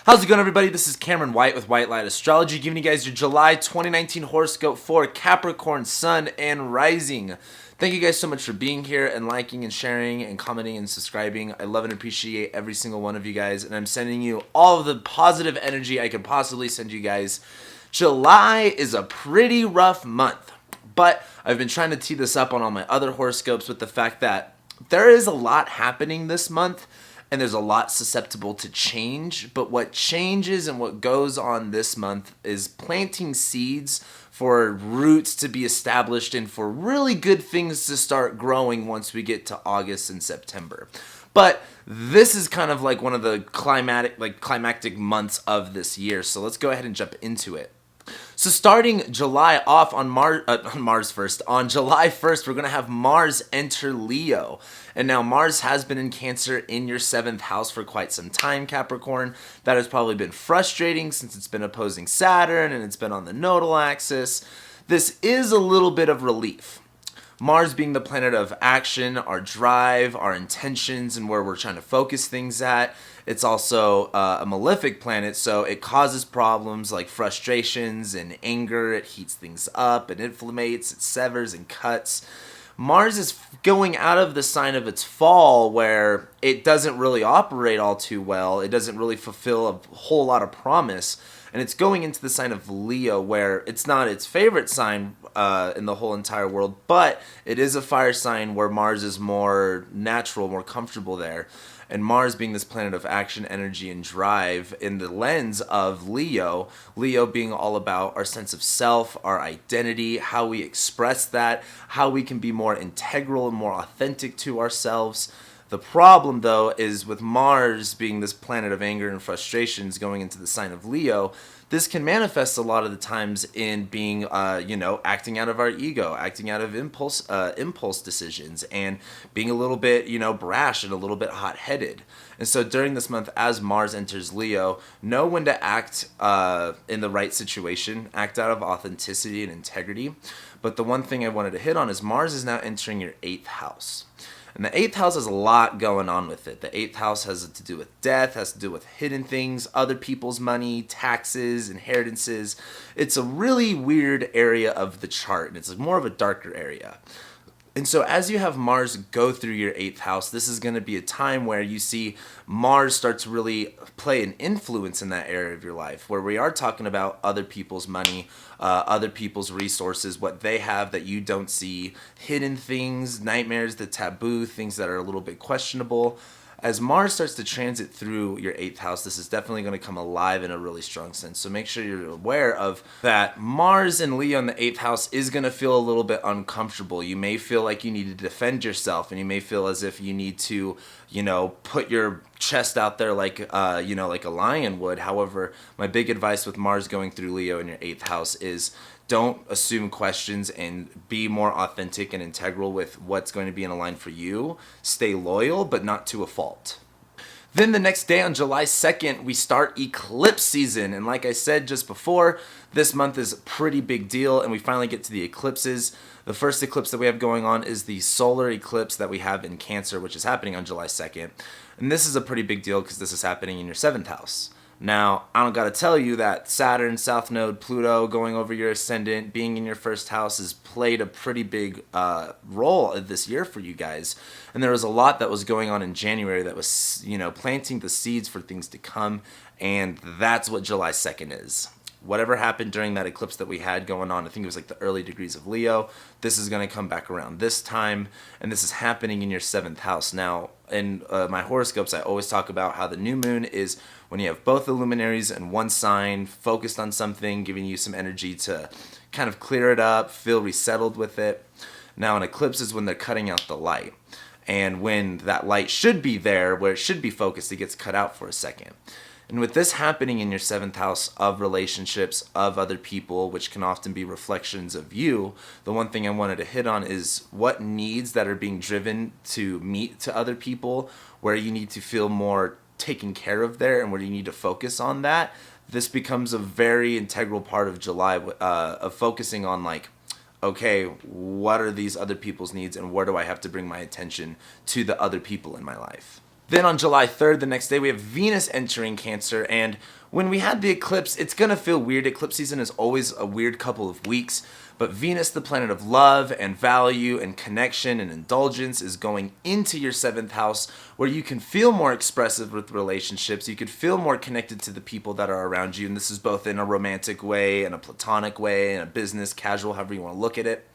How's it going, everybody? This is Cameron White with White Light Astrology, giving you guys your July 2019 horoscope for Capricorn, Sun, and Rising. Thank you guys so much for being here and liking and sharing and commenting and subscribing. I love and appreciate every single one of you guys, and I'm sending you all of the positive energy I could possibly send you guys. July is a pretty rough month, but I've been trying to tee this up on all my other horoscopes with the fact that there is a lot happening this month, and there's a lot susceptible to change. But what changes and what goes on this month is planting seeds for roots to be established and for really good things to start growing once we get to August and September. But this is kind of like one of the climactic months of this year. So let's go ahead and jump into it. So starting July off on Mars first, on July 1st, we're going to have Mars enter Leo. And now Mars has been in Cancer in your 7th house for quite some time, Capricorn. That has probably been frustrating since it's been opposing Saturn and it's been on the nodal axis. This is a little bit of relief. Mars being the planet of action, our drive, our intentions, and where we're trying to focus things at. It's also a malefic planet, so it causes problems like frustrations and anger. It heats things up, it inflammates, it severs and cuts. Mars is going out of the sign of its fall where it doesn't really operate all too well. It doesn't really fulfill a whole lot of promise. And it's going into the sign of Leo, where it's not its favorite sign in the whole entire world, but it is a fire sign where Mars is more natural, more comfortable there. And Mars being this planet of action, energy, and drive in the lens of Leo, Leo being all about our sense of self, our identity, how we express that, how we can be more integral and more authentic to ourselves. The problem, though, is with Mars being this planet of anger and frustrations going into the sign of Leo, this can manifest a lot of the times in being, acting out of our ego, acting out of impulse decisions, and being a little bit, brash and a little bit hot-headed. And so during this month, as Mars enters Leo, know when to act in the right situation, act out of authenticity and integrity. But the one thing I wanted to hit on is Mars is now entering your 8th house. And the 8th house has a lot going on with it. The 8th house has to do with death, has to do with hidden things, other people's money, taxes, inheritances. It's a really weird area of the chart, and it's more of a darker area. And so as you have Mars go through your 8th house, this is going to be a time where you see Mars start to really play an influence in that area of your life, where we are talking about other people's money, other people's resources, what they have that you don't see, hidden things, nightmares, the taboo, things that are a little bit questionable. As Mars starts to transit through your 8th house, this is definitely going to come alive in a really strong sense. So make sure you're aware of that. Mars and Leo in the 8th house is going to feel a little bit uncomfortable. You may feel like you need to defend yourself, and you may feel as if you need to, put your chest out there like a lion would. However, my big advice with Mars going through Leo in your 8th house is don't assume questions and be more authentic and integral with what's going to be in a line for you. Stay loyal, but not to a fault. Then the next day on July 2nd, we start eclipse season. And like I said just before, this month is a pretty big deal, and we finally get to the eclipses. The first eclipse that we have going on is the solar eclipse that we have in Cancer, which is happening on July 2nd. And this is a pretty big deal because this is happening in your 7th house. Now, I don't got to tell you that Saturn, South Node, Pluto going over your ascendant, being in your 1st house has played a pretty big role this year for you guys. And there was a lot that was going on in January that was, planting the seeds for things to come. And that's what July 2nd is. Whatever happened during that eclipse that we had going on, I think it was like the early degrees of Leo, this is going to come back around this time, and this is happening in your 7th house. Now, in my horoscopes, I always talk about how the new moon is when you have both the luminaries in one sign, focused on something, giving you some energy to kind of clear it up, feel resettled with it. Now, an eclipse is when they're cutting out the light. And when that light should be there, where it should be focused, it gets cut out for a second. And with this happening in your 7th house of relationships, of other people, which can often be reflections of you, the one thing I wanted to hit on is what needs that are being driven to meet to other people, where you need to feel more taken care of there and where you need to focus on that. This becomes a very integral part of July of focusing on okay, what are these other people's needs and where do I have to bring my attention to the other people in my life? Then on July 3rd, the next day, we have Venus entering Cancer. And when we had the eclipse, it's going to feel weird. Eclipse season is always a weird couple of weeks. But Venus, the planet of love and value and connection and indulgence, is going into your 7th house, where you can feel more expressive with relationships. You could feel more connected to the people that are around you. And this is both in a romantic way and a platonic way and a business, casual, however you want to look at it.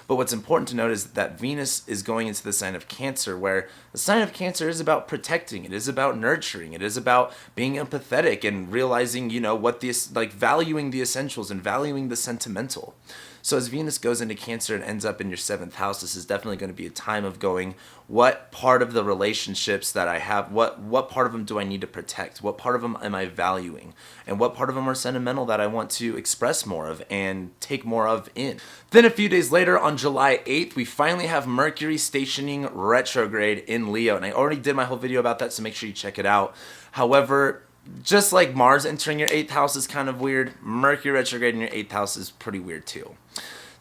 But what's important to note is that Venus is going into the sign of Cancer, where the sign of Cancer is about protecting. It is about nurturing. It is about being empathetic and realizing, what valuing the essentials and valuing the sentimental. So as Venus goes into Cancer and ends up in your 7th house, this is definitely going to be a time of going, what part of the relationships that I have, what part of them do I need to protect? What part of them am I valuing? And what part of them are sentimental that I want to express more of and take more of in? Then a few days later, on July 8th, we finally have Mercury stationing retrograde in Leo. And I already did my whole video about that, so make sure you check it out. However, just like Mars entering your 8th house is kind of weird, Mercury retrograde in your 8th house is pretty weird too.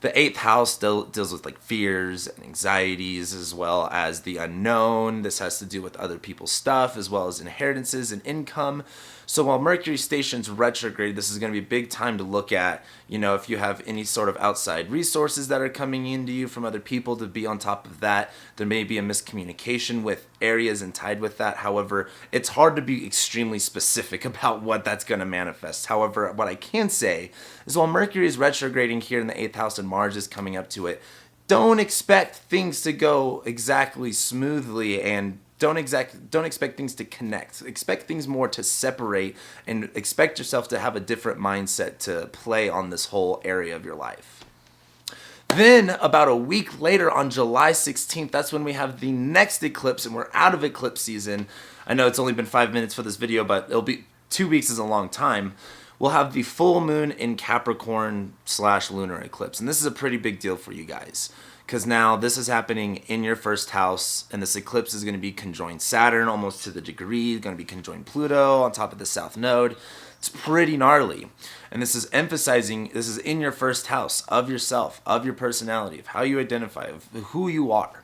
The 8th house still deals with like fears and anxieties, as well as the unknown. This has to do with other people's stuff, as well as inheritances and income. So while Mercury stations retrograde, this is going to be a big time to look at, if you have any sort of outside resources that are coming into you from other people, to be on top of that. There may be a miscommunication with areas and tied with that. However, it's hard to be extremely specific about what that's going to manifest. However, what I can say is while Mercury is retrograding here in the 8th house and Mars is coming up to it, don't expect things to go exactly smoothly, and don't expect things to connect. Expect things more to separate, and expect yourself to have a different mindset to play on this whole area of your life. Then about a week later, on July 16th, that's when we have the next eclipse, and we're out of eclipse season. I know it's only been 5 minutes for this video, but it'll be 2 weeks is a long time. We'll have the full moon in Capricorn / lunar eclipse. And this is a pretty big deal for you guys, because now this is happening in your 1st house, and this eclipse is going to be conjoined Saturn almost to the degree, going to be conjoined Pluto on top of the south node. It's pretty gnarly. And this is emphasizing, this is in your 1st house, of yourself, of your personality, of how you identify, of who you are.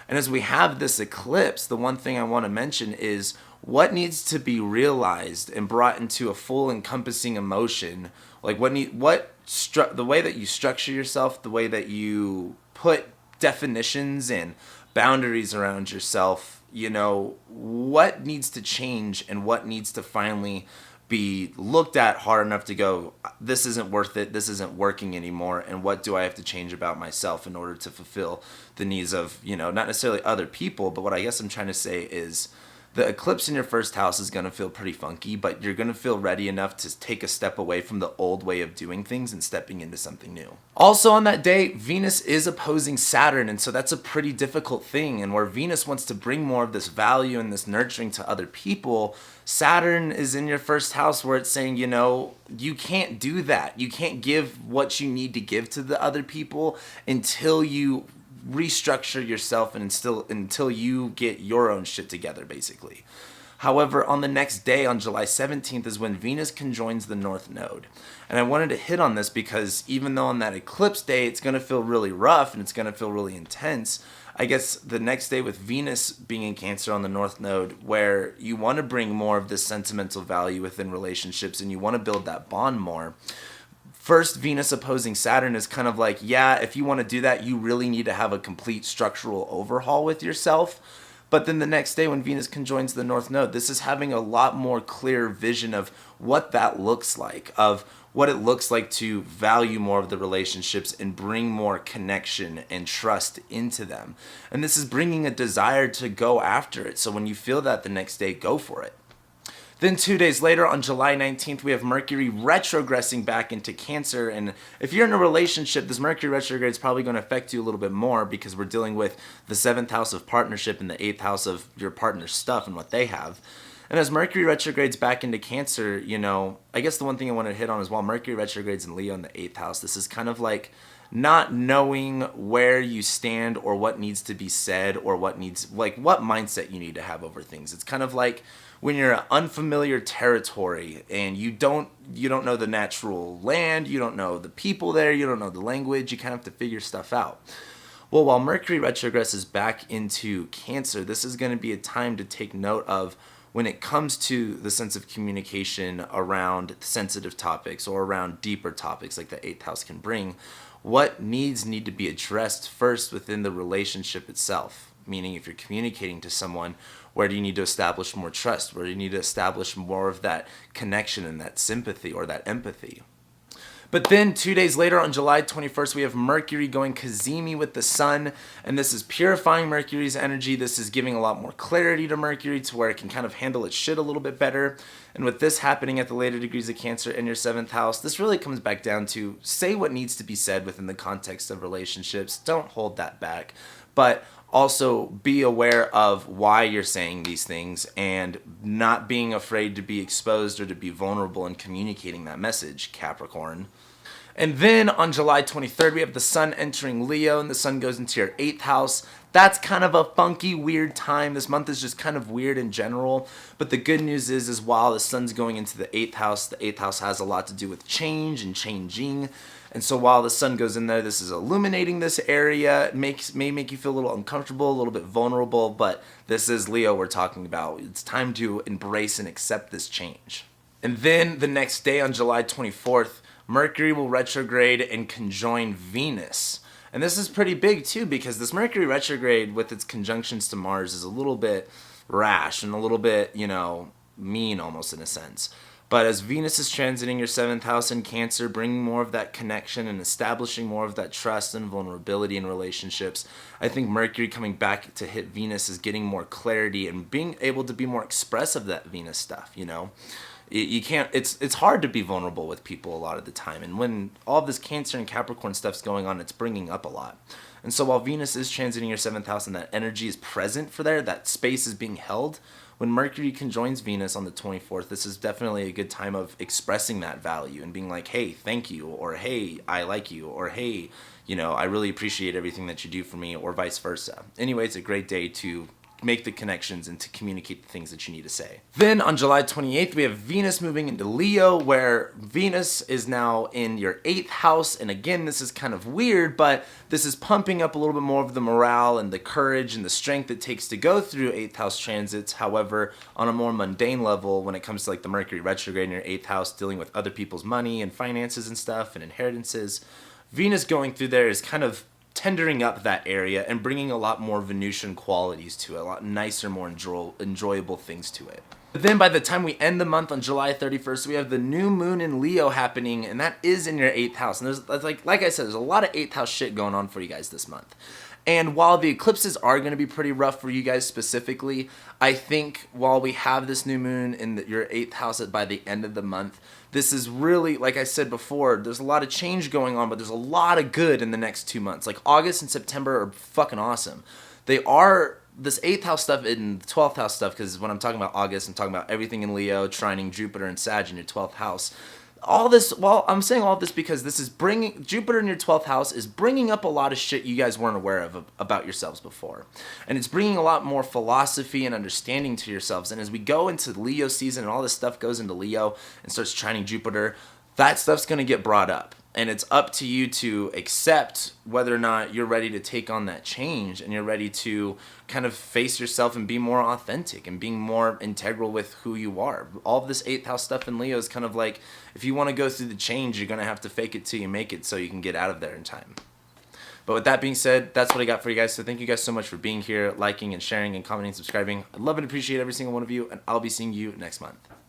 And as we have this eclipse, the one thing I want to mention is what needs to be realized and brought into a full encompassing emotion. Like the way that you structure yourself, the way that you put definitions and boundaries around yourself, what needs to change and what needs to finally be looked at hard enough to go, this isn't worth it, this isn't working anymore, and what do I have to change about myself in order to fulfill the needs of, not necessarily other people, but what I guess I'm trying to say is the eclipse in your 1st house is going to feel pretty funky, but you're going to feel ready enough to take a step away from the old way of doing things and stepping into something new. Also on that day, Venus is opposing Saturn, and so that's a pretty difficult thing. And where Venus wants to bring more of this value and this nurturing to other people, Saturn is in your 1st house, where it's saying, you can't do that. You can't give what you need to give to the other people until you restructure yourself and until you get your own shit together, basically. However, on the next day, on July 17th, is when Venus conjoins the North Node. And I wanted to hit on this because even though on that eclipse day it's going to feel really rough and it's going to feel really intense, I guess the next day with Venus being in Cancer on the North Node, where you want to bring more of this sentimental value within relationships and you want to build that bond more, first, Venus opposing Saturn is kind of like, yeah, if you want to do that, you really need to have a complete structural overhaul with yourself. But then the next day when Venus conjoins the North Node, this is having a lot more clear vision of what that looks like, of what it looks like to value more of the relationships and bring more connection and trust into them. And this is bringing a desire to go after it. So when you feel that the next day, go for it. Then 2 days later, on July 19th, we have Mercury retrogressing back into Cancer. And if you're in a relationship, this Mercury retrograde is probably going to affect you a little bit more because we're dealing with the 7th house of partnership and the 8th house of your partner's stuff and what they have. And as Mercury retrogrades back into Cancer, I guess the one thing I want to hit on is while Mercury retrogrades in Leo in the 8th house, this is kind of like not knowing where you stand or what needs to be said or what mindset you need to have over things. It's kind of like when you're in unfamiliar territory and you don't know the natural land, you don't know the people there, you don't know the language, you kind of have to figure stuff out. Well, while Mercury retrogresses back into Cancer, this is going to be a time to take note of when it comes to the sense of communication around sensitive topics or around deeper topics like the eighth house can bring. What needs need to be addressed first within the relationship itself? Meaning, if you're communicating to someone, where do you need to establish more trust? Where do you need to establish more of that connection and that sympathy or that empathy? But then 2 days later, on July 21st, we have Mercury going Cazimi with the Sun, and this is purifying Mercury's energy. This is giving a lot more clarity to Mercury to where it can kind of handle its shit a little bit better. And with this happening at the later degrees of Cancer in your 7th house, this really comes back down to say what needs to be said within the context of relationships. Don't hold that back, but also be aware of why you're saying these things and not being afraid to be exposed or to be vulnerable in communicating that message, Capricorn. And then on July 23rd, we have the Sun entering Leo, and the Sun goes into your 8th house. That's kind of a funky, weird time. This month is just kind of weird in general. But the good news is while the Sun's going into the 8th house has a lot to do with change and changing. And so while the Sun goes in there, this is illuminating this area. It may make you feel a little uncomfortable, a little bit vulnerable, but this is Leo we're talking about. It's time to embrace and accept this change. And then the next day on July 24th, Mercury will retrograde and conjoin Venus. And this is pretty big too, because this Mercury retrograde with its conjunctions to Mars is a little bit rash and a little bit, mean almost in a sense. But as Venus is transiting your 7th house in Cancer, bringing more of that connection and establishing more of that trust and vulnerability in relationships, I think Mercury coming back to hit Venus is getting more clarity and being able to be more expressive of that Venus stuff, You can't, it's hard to be vulnerable with people a lot of the time. And when all of this Cancer and Capricorn stuff's going on, it's bringing up a lot. And so while Venus is transiting your 7th house and that energy is present for there, that space is being held, when Mercury conjoins Venus on the 24th, this is definitely a good time of expressing that value and being like, hey, thank you, or hey, I like you, or hey, I really appreciate everything that you do for me, or vice versa. Anyway, it's a great day to make the connections and to communicate the things that you need to say. Then on July 28th, we have Venus moving into Leo, where Venus is now in your 8th house. And again, this is kind of weird, but this is pumping up a little bit more of the morale and the courage and the strength it takes to go through 8th house transits. However, on a more mundane level, when it comes to like the Mercury retrograde in your 8th house, dealing with other people's money and finances and stuff and inheritances, Venus going through there is kind of tendering up that area and bringing a lot more Venusian qualities to it, a lot nicer, more enjoyable things to it. But then by the time we end the month on July 31st, we have the new moon in Leo happening, and that is in your 8th house. And there's like I said, there's a lot of 8th house shit going on for you guys this month. And while the eclipses are going to be pretty rough for you guys specifically, I think while we have this new moon in your 8th house by the end of the month, this is really, like I said before, there's a lot of change going on, but there's a lot of good in the next 2 months. Like August and September are fucking awesome. They are this 8th house stuff and the 12th house stuff, because when I'm talking about August, I'm talking about everything in Leo, trining Jupiter and Sag in your 12th house. All this, well, I'm saying all this because this is bringing, Jupiter in your 12th house is bringing up a lot of shit you guys weren't aware of about yourselves before. And it's bringing a lot more philosophy and understanding to yourselves. And as we go into Leo season and all this stuff goes into Leo and starts trining Jupiter, that stuff's going to get brought up. And it's up to you to accept whether or not you're ready to take on that change and you're ready to kind of face yourself and be more authentic and being more integral with who you are. All of this 8th house stuff in Leo is kind of like, if you want to go through the change, you're going to have to fake it till you make it so you can get out of there in time. But with that being said, that's what I got for you guys. So thank you guys so much for being here, liking and sharing and commenting and subscribing. I love and appreciate every single one of you, and I'll be seeing you next month.